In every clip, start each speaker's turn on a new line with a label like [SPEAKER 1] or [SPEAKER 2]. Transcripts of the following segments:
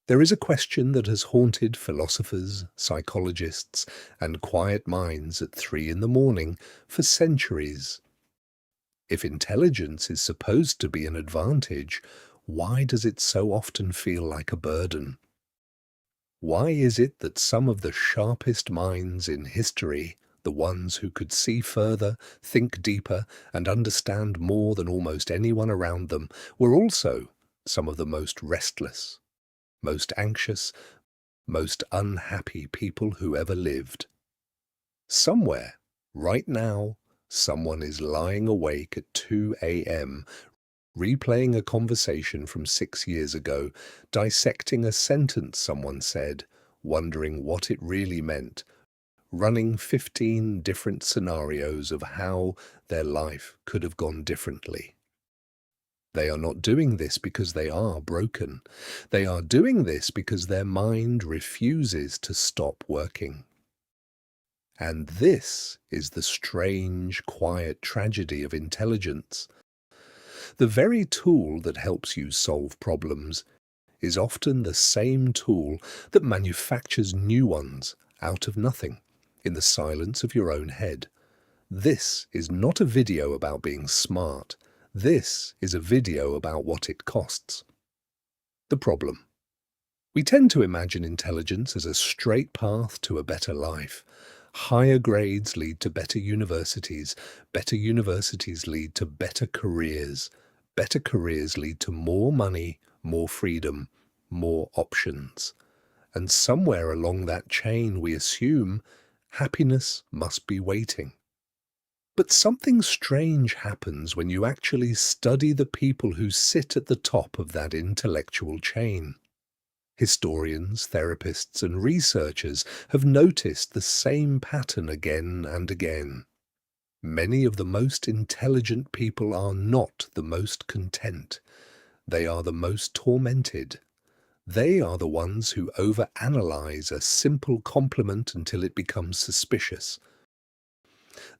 [SPEAKER 1] There is a question that has haunted philosophers, psychologists, and quiet minds at 3 in the morning for centuries. If intelligence is supposed to be an advantage, why does it so often feel like a burden? Why is it that some of the sharpest minds in history, the ones who could see further, think deeper, and understand more than almost anyone around them, were also some of the most restless, most anxious, most unhappy people who ever lived? Somewhere, right now, someone is lying awake at 2 a.m., replaying a conversation from 6 years ago, dissecting a sentence someone said, wondering what it really meant, running 15 different scenarios of how their life could have gone differently. They are not doing this because they are broken. They are doing this because their mind refuses to stop working. And this is the strange, quiet tragedy of intelligence. The very tool that helps you solve problems is often the same tool that manufactures new ones out of nothing, in the silence of your own head. This is not a video about being smart. This is a video about what it costs. The problem. We tend to imagine intelligence as a straight path to a better life. Higher grades lead to better universities lead to better careers lead to more money, more freedom, more options. And somewhere along that chain we assume happiness must be waiting. But something strange happens when you actually study the people who sit at the top of that intellectual chain. Historians, therapists, and researchers have noticed the same pattern again and again. Many of the most intelligent people are not the most content. They are the most tormented. They are the ones who overanalyze a simple compliment until it becomes suspicious.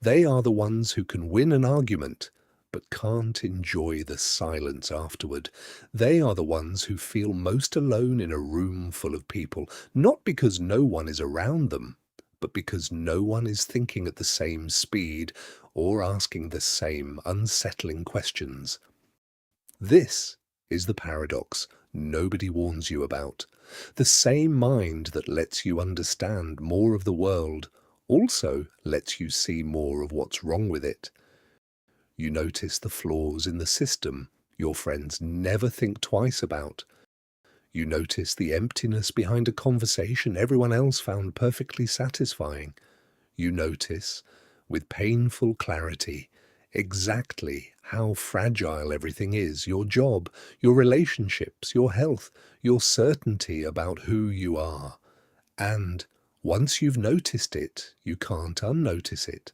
[SPEAKER 1] They are the ones who can win an argument but can't enjoy the silence afterward. They are the ones who feel most alone in a room full of people, not because no one is around them, but because no one is thinking at the same speed or asking the same unsettling questions. This is the paradox nobody warns you about. The same mind that lets you understand more of the world also lets you see more of what's wrong with it. You notice the flaws in the system your friends never think twice about. You notice the emptiness behind a conversation everyone else found perfectly satisfying. You notice, with painful clarity, exactly how fragile everything is: your job, your relationships, your health, your certainty about who you are. And once you've noticed it, you can't unnotice it.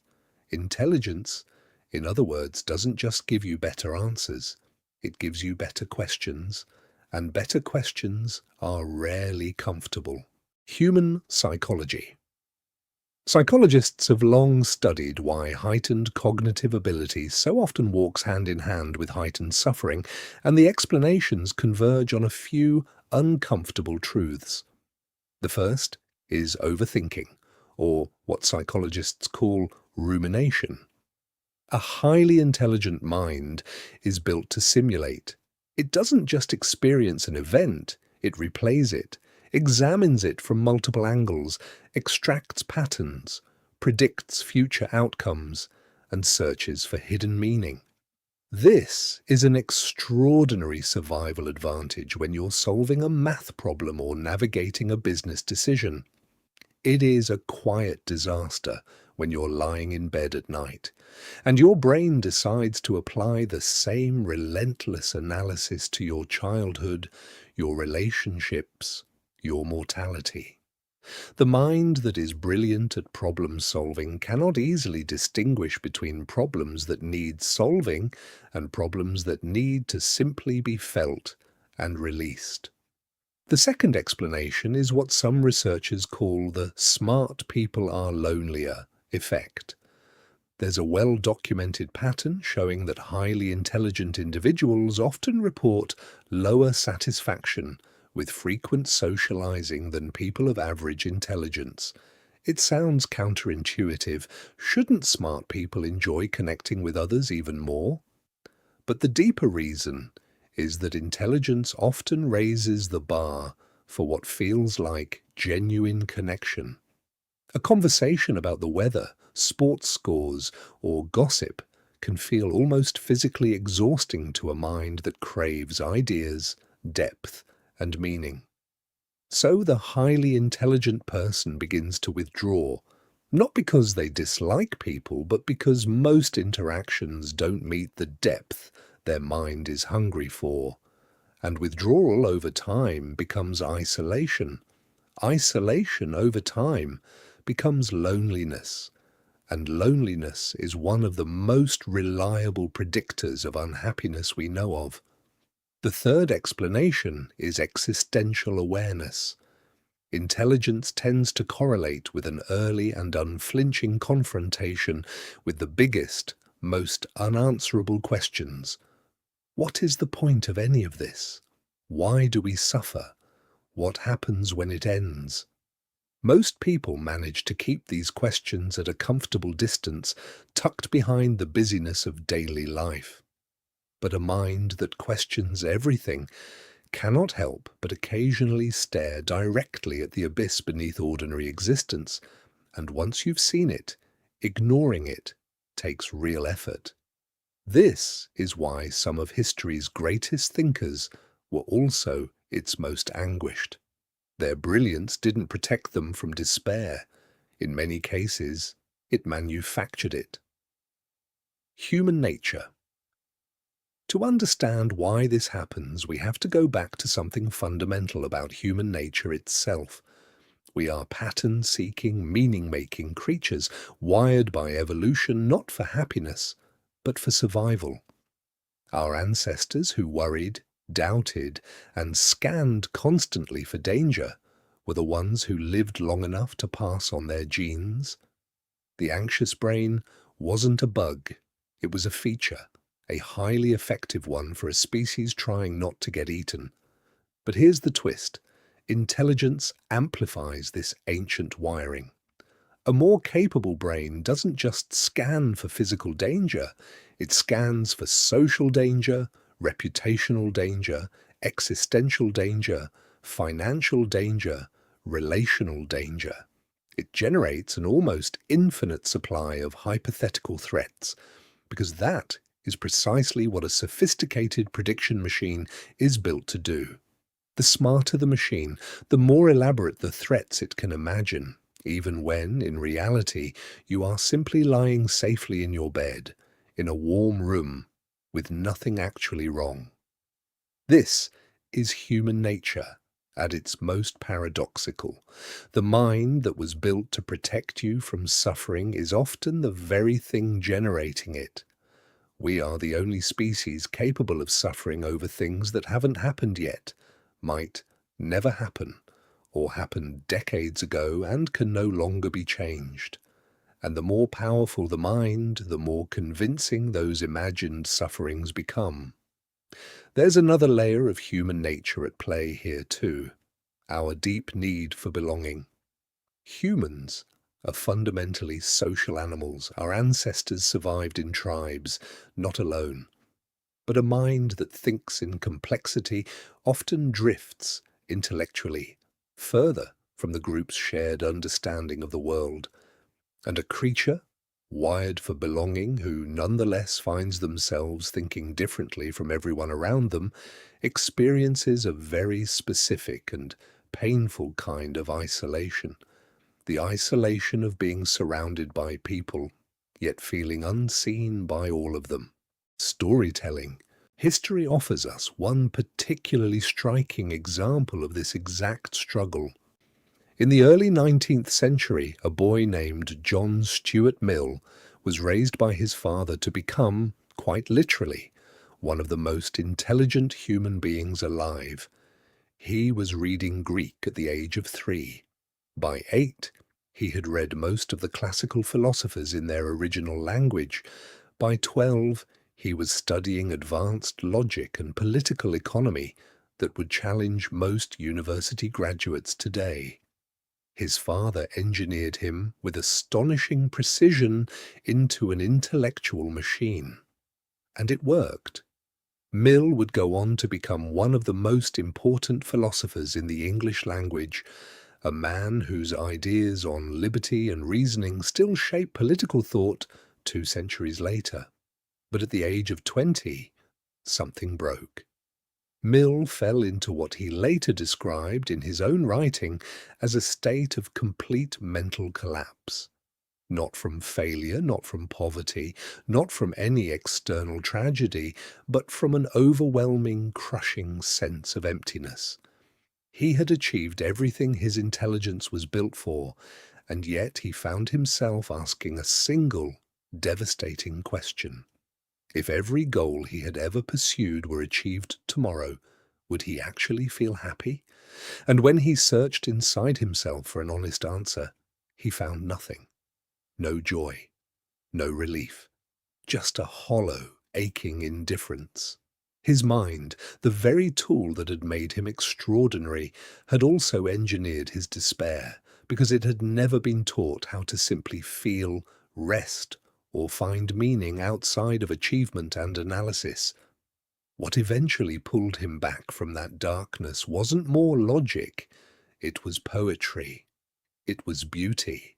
[SPEAKER 1] Intelligence, in other words, doesn't just give you better answers. It gives you better questions, and better questions are rarely comfortable. Human psychology. Psychologists have long studied why heightened cognitive ability so often walks hand in hand with heightened suffering, and the explanations converge on a few uncomfortable truths. The first is overthinking, or what psychologists call rumination. A highly intelligent mind is built to simulate. It doesn't just experience an event, it replays it, examines it from multiple angles, extracts patterns, predicts future outcomes, and searches for hidden meaning. This is an extraordinary survival advantage when you're solving a math problem or navigating a business decision. It is a quiet disaster when you're lying in bed at night, and your brain decides to apply the same relentless analysis to your childhood, your relationships, your mortality. The mind that is brilliant at problem solving cannot easily distinguish between problems that need solving and problems that need to simply be felt and released. The second explanation is what some researchers call the "smart people are lonelier" effect. There's a well-documented pattern showing that highly intelligent individuals often report lower satisfaction with frequent socializing than people of average intelligence. It sounds counterintuitive. Shouldn't smart people enjoy connecting with others even more? But the deeper reason is that intelligence often raises the bar for what feels like genuine connection. A conversation about the weather, sports scores, or gossip can feel almost physically exhausting to a mind that craves ideas, depth, and meaning. So the highly intelligent person begins to withdraw, not because they dislike people, but because most interactions don't meet the depth their mind is hungry for. And withdrawal over time becomes isolation. Isolation over time becomes loneliness. And loneliness is one of the most reliable predictors of unhappiness we know of. The third explanation is existential awareness. Intelligence tends to correlate with an early and unflinching confrontation with the biggest, most unanswerable questions. What is the point of any of this? Why do we suffer? What happens when it ends? Most people manage to keep these questions at a comfortable distance, tucked behind the busyness of daily life. But a mind that questions everything cannot help but occasionally stare directly at the abyss beneath ordinary existence, and once you've seen it, ignoring it takes real effort. This is why some of history's greatest thinkers were also its most anguished. Their brilliance didn't protect them from despair. In many cases, it manufactured it. Human nature. To understand why this happens, we have to go back to something fundamental about human nature itself. We are pattern-seeking, meaning-making creatures, wired by evolution not for happiness, but for survival. Our ancestors who worried, doubted, and scanned constantly for danger were the ones who lived long enough to pass on their genes. The anxious brain wasn't a bug, it was a feature, a highly effective one for a species trying not to get eaten. But here's the twist. Intelligence amplifies this ancient wiring. A more capable brain doesn't just scan for physical danger, it scans for social danger, reputational danger, existential danger, financial danger, relational danger. It generates an almost infinite supply of hypothetical threats, because that is precisely what a sophisticated prediction machine is built to do. The smarter the machine, the more elaborate the threats it can imagine, even when, in reality, you are simply lying safely in your bed, in a warm room, with nothing actually wrong. This is human nature at its most paradoxical. The mind that was built to protect you from suffering is often the very thing generating it. We are the only species capable of suffering over things that haven't happened yet, might never happen, or happened decades ago and can no longer be changed. And the more powerful the mind, the more convincing those imagined sufferings become. There's another layer of human nature at play here too, our deep need for belonging. Humans are fundamentally social animals. Our ancestors survived in tribes, not alone. But a mind that thinks in complexity often drifts, intellectually, further from the group's shared understanding of the world. And a creature, wired for belonging, who nonetheless finds themselves thinking differently from everyone around them, experiences a very specific and painful kind of isolation. The isolation of being surrounded by people, yet feeling unseen by all of them. Storytelling. History offers us one particularly striking example of this exact struggle. In the early 19th century, a boy named John Stuart Mill was raised by his father to become, quite literally, one of the most intelligent human beings alive. He was reading Greek at the age of 3. By 8, he had read most of the classical philosophers in their original language. By 12, he was studying advanced logic and political economy, that would challenge most university graduates today. His father engineered him with astonishing precision into an intellectual machine. And it worked. Mill would go on to become one of the most important philosophers in the English language, a man whose ideas on liberty and reasoning still shape political thought 2 centuries later. But at the age of 20, something broke. Mill fell into what he later described in his own writing as a state of complete mental collapse. Not from failure, not from poverty, not from any external tragedy, but from an overwhelming, crushing sense of emptiness. He had achieved everything his intelligence was built for, and yet he found himself asking a single, devastating question. If every goal he had ever pursued were achieved tomorrow, would he actually feel happy? And when he searched inside himself for an honest answer, he found nothing. No joy, no relief, just a hollow, aching indifference. His mind, the very tool that had made him extraordinary, had also engineered his despair, because it had never been taught how to simply feel, rest, or find meaning outside of achievement and analysis. What eventually pulled him back from that darkness wasn't more logic, it was poetry, it was beauty.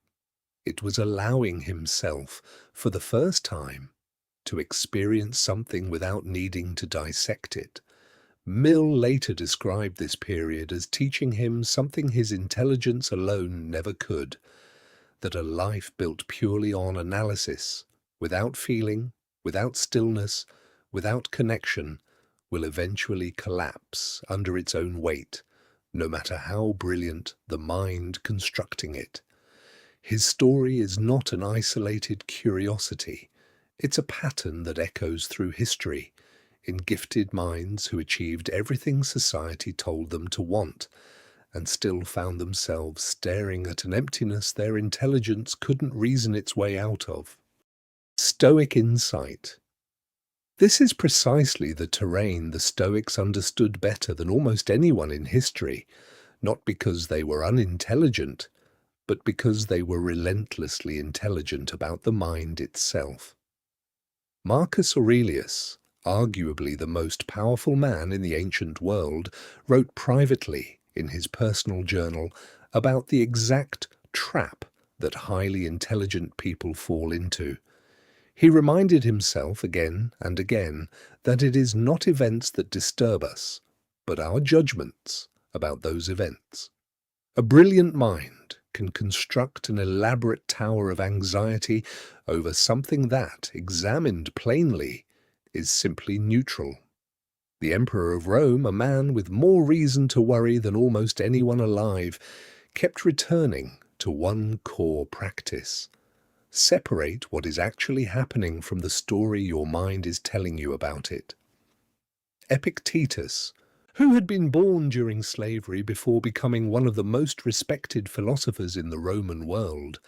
[SPEAKER 1] It was allowing himself, for the first time, to experience something without needing to dissect it. Mill later described this period as teaching him something his intelligence alone never could, that a life built purely on analysis, without feeling, without stillness, without connection, will eventually collapse under its own weight, no matter how brilliant the mind constructing it. His story is not an isolated curiosity. It's a pattern that echoes through history, in gifted minds who achieved everything society told them to want, and still found themselves staring at an emptiness their intelligence couldn't reason its way out of. Stoic insight. This is precisely the terrain the Stoics understood better than almost anyone in history, not because they were unintelligent, but because they were relentlessly intelligent about the mind itself. Marcus Aurelius, arguably the most powerful man in the ancient world, wrote privately in his personal journal about the exact trap that highly intelligent people fall into. He reminded himself again and again that it is not events that disturb us, but our judgments about those events. A brilliant mind can construct an elaborate tower of anxiety over something that, examined plainly, is simply neutral. The Emperor of Rome, a man with more reason to worry than almost anyone alive, kept returning to one core practice. Separate what is actually happening from the story your mind is telling you about it. Epictetus, who had been born during slavery before becoming one of the most respected philosophers in the Roman world,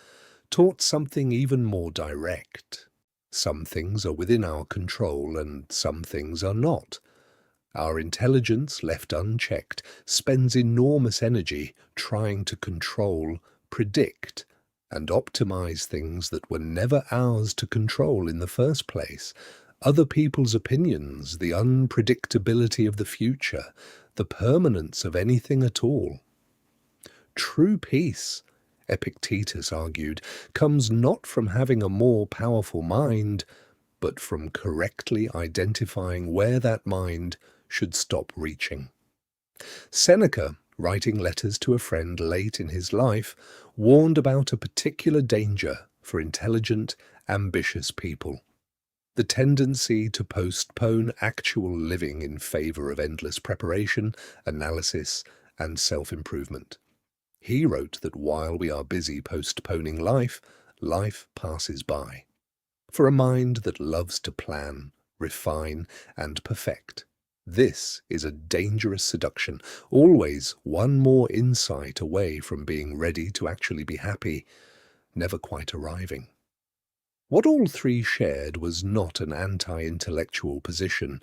[SPEAKER 1] taught something even more direct. Some things are within our control and some things are not. Our intelligence, left unchecked, spends enormous energy trying to control, predict, and optimize things that were never ours to control in the first place. Other people's opinions, the unpredictability of the future, the permanence of anything at all. True peace, Epictetus argued, comes not from having a more powerful mind, but from correctly identifying where that mind should stop reaching. Seneca, writing letters to a friend late in his life, warned about a particular danger for intelligent, ambitious people: the tendency to postpone actual living in favor of endless preparation, analysis, and self-improvement. He wrote that while we are busy postponing life, life passes by. For a mind that loves to plan, refine, and perfect, this is a dangerous seduction, always one more insight away from being ready to actually be happy, never quite arriving. What all three shared was not an anti-intellectual position.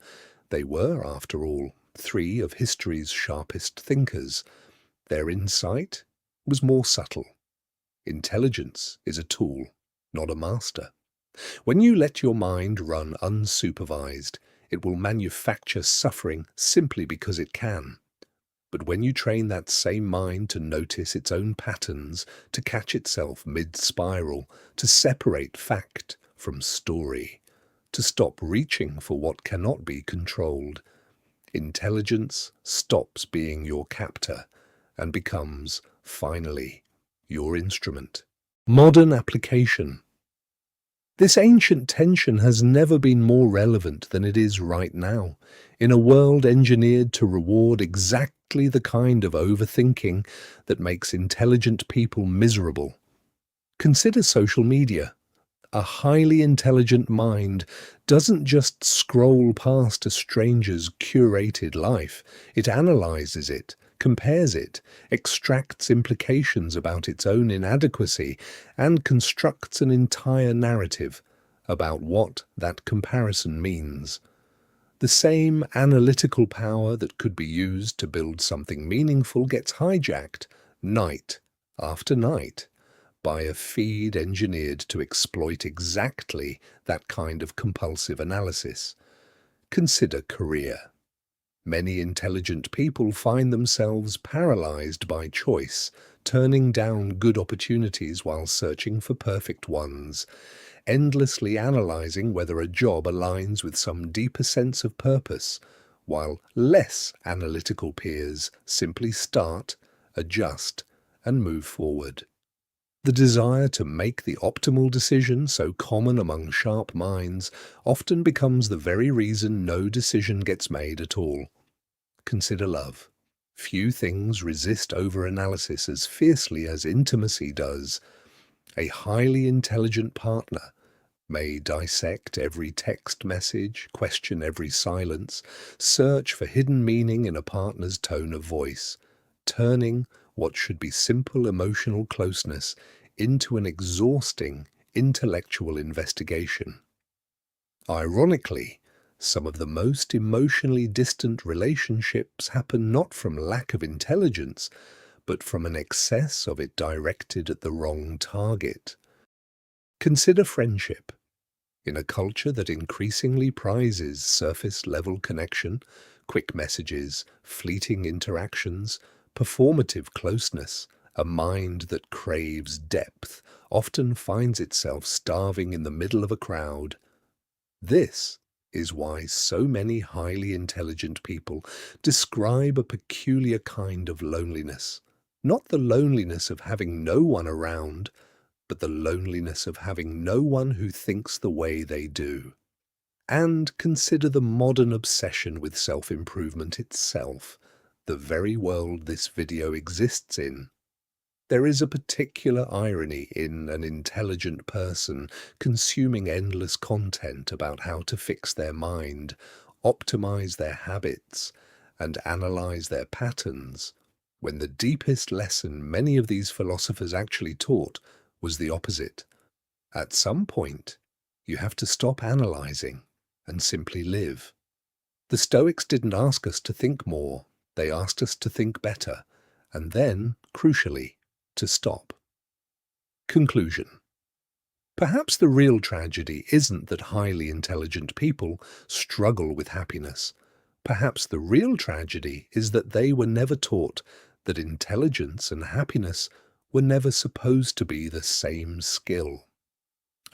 [SPEAKER 1] They were, after all, three of history's sharpest thinkers. Their insight was more subtle. Intelligence is a tool, not a master. When you let your mind run unsupervised, it will manufacture suffering simply because it can. But when you train that same mind to notice its own patterns, to catch itself mid-spiral, to separate fact from story, to stop reaching for what cannot be controlled, intelligence stops being your captor and becomes, finally, your instrument. Modern application. This ancient tension has never been more relevant than it is right now, in a world engineered to reward exactly the kind of overthinking that makes intelligent people miserable. Consider social media. A highly intelligent mind doesn't just scroll past a stranger's curated life. It analyzes it, compares it, extracts implications about its own inadequacy, and constructs an entire narrative about what that comparison means. The same analytical power that could be used to build something meaningful gets hijacked, night after night, by a feed engineered to exploit exactly that kind of compulsive analysis. Consider career. Many intelligent people find themselves paralyzed by choice, turning down good opportunities while searching for perfect ones, endlessly analyzing whether a job aligns with some deeper sense of purpose, while less analytical peers simply start, adjust, and move forward. The desire to make the optimal decision, so common among sharp minds, often becomes the very reason no decision gets made at all. Consider love. Few things resist overanalysis as fiercely as intimacy does. A highly intelligent partner may dissect every text message, question every silence, search for hidden meaning in a partner's tone of voice, turning what should be simple emotional closeness into an exhausting intellectual investigation. Ironically, some of the most emotionally distant relationships happen not from lack of intelligence, but from an excess of it directed at the wrong target. Consider friendship. In a culture that increasingly prizes surface-level connection, quick messages, fleeting interactions, performative closeness, a mind that craves depth often finds itself starving in the middle of a crowd. This is why so many highly intelligent people describe a peculiar kind of loneliness. Not the loneliness of having no one around, but the loneliness of having no one who thinks the way they do. And consider the modern obsession with self-improvement itself, the very world this video exists in. There is a particular irony in an intelligent person consuming endless content about how to fix their mind, optimize their habits, and analyze their patterns, when the deepest lesson many of these philosophers actually taught was the opposite. At some point, you have to stop analyzing and simply live. The Stoics didn't ask us to think more, they asked us to think better, and then, crucially, to stop. Conclusion. Perhaps the real tragedy isn't that highly intelligent people struggle with happiness. Perhaps the real tragedy is that they were never taught that intelligence and happiness were never supposed to be the same skill.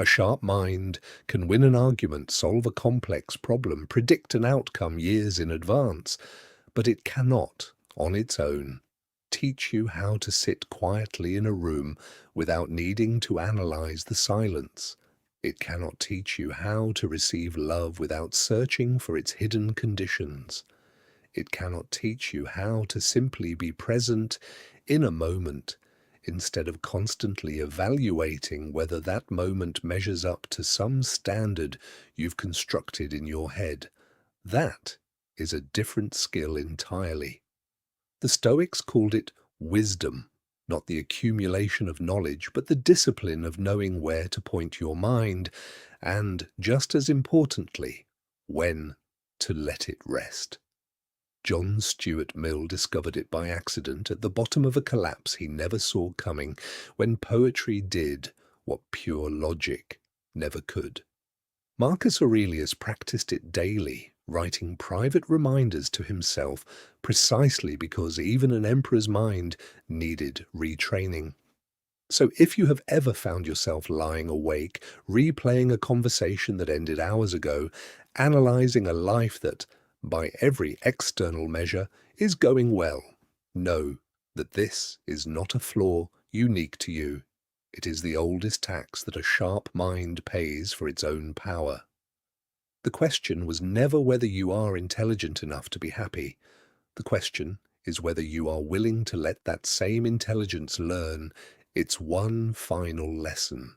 [SPEAKER 1] A sharp mind can win an argument, solve a complex problem, predict an outcome years in advance, but it cannot, on its own, teach you how to sit quietly in a room without needing to analyze the silence. It cannot teach you how to receive love without searching for its hidden conditions. It cannot teach you how to simply be present in a moment instead of constantly evaluating whether that moment measures up to some standard you've constructed in your head. That is a different skill entirely. The Stoics called it wisdom, not the accumulation of knowledge, but the discipline of knowing where to point your mind, and, just as importantly, when to let it rest. John Stuart Mill discovered it by accident at the bottom of a collapse he never saw coming, when poetry did what pure logic never could. Marcus Aurelius practiced it daily, writing private reminders to himself precisely because even an emperor's mind needed retraining. So if you have ever found yourself lying awake, replaying a conversation that ended hours ago, analyzing a life that, by every external measure, is going well, know that this is not a flaw unique to you. It is the oldest tax that a sharp mind pays for its own power. The question was never whether you are intelligent enough to be happy. The question is whether you are willing to let that same intelligence learn its one final lesson.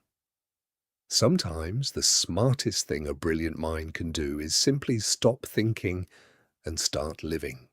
[SPEAKER 1] Sometimes the smartest thing a brilliant mind can do is simply stop thinking and start living.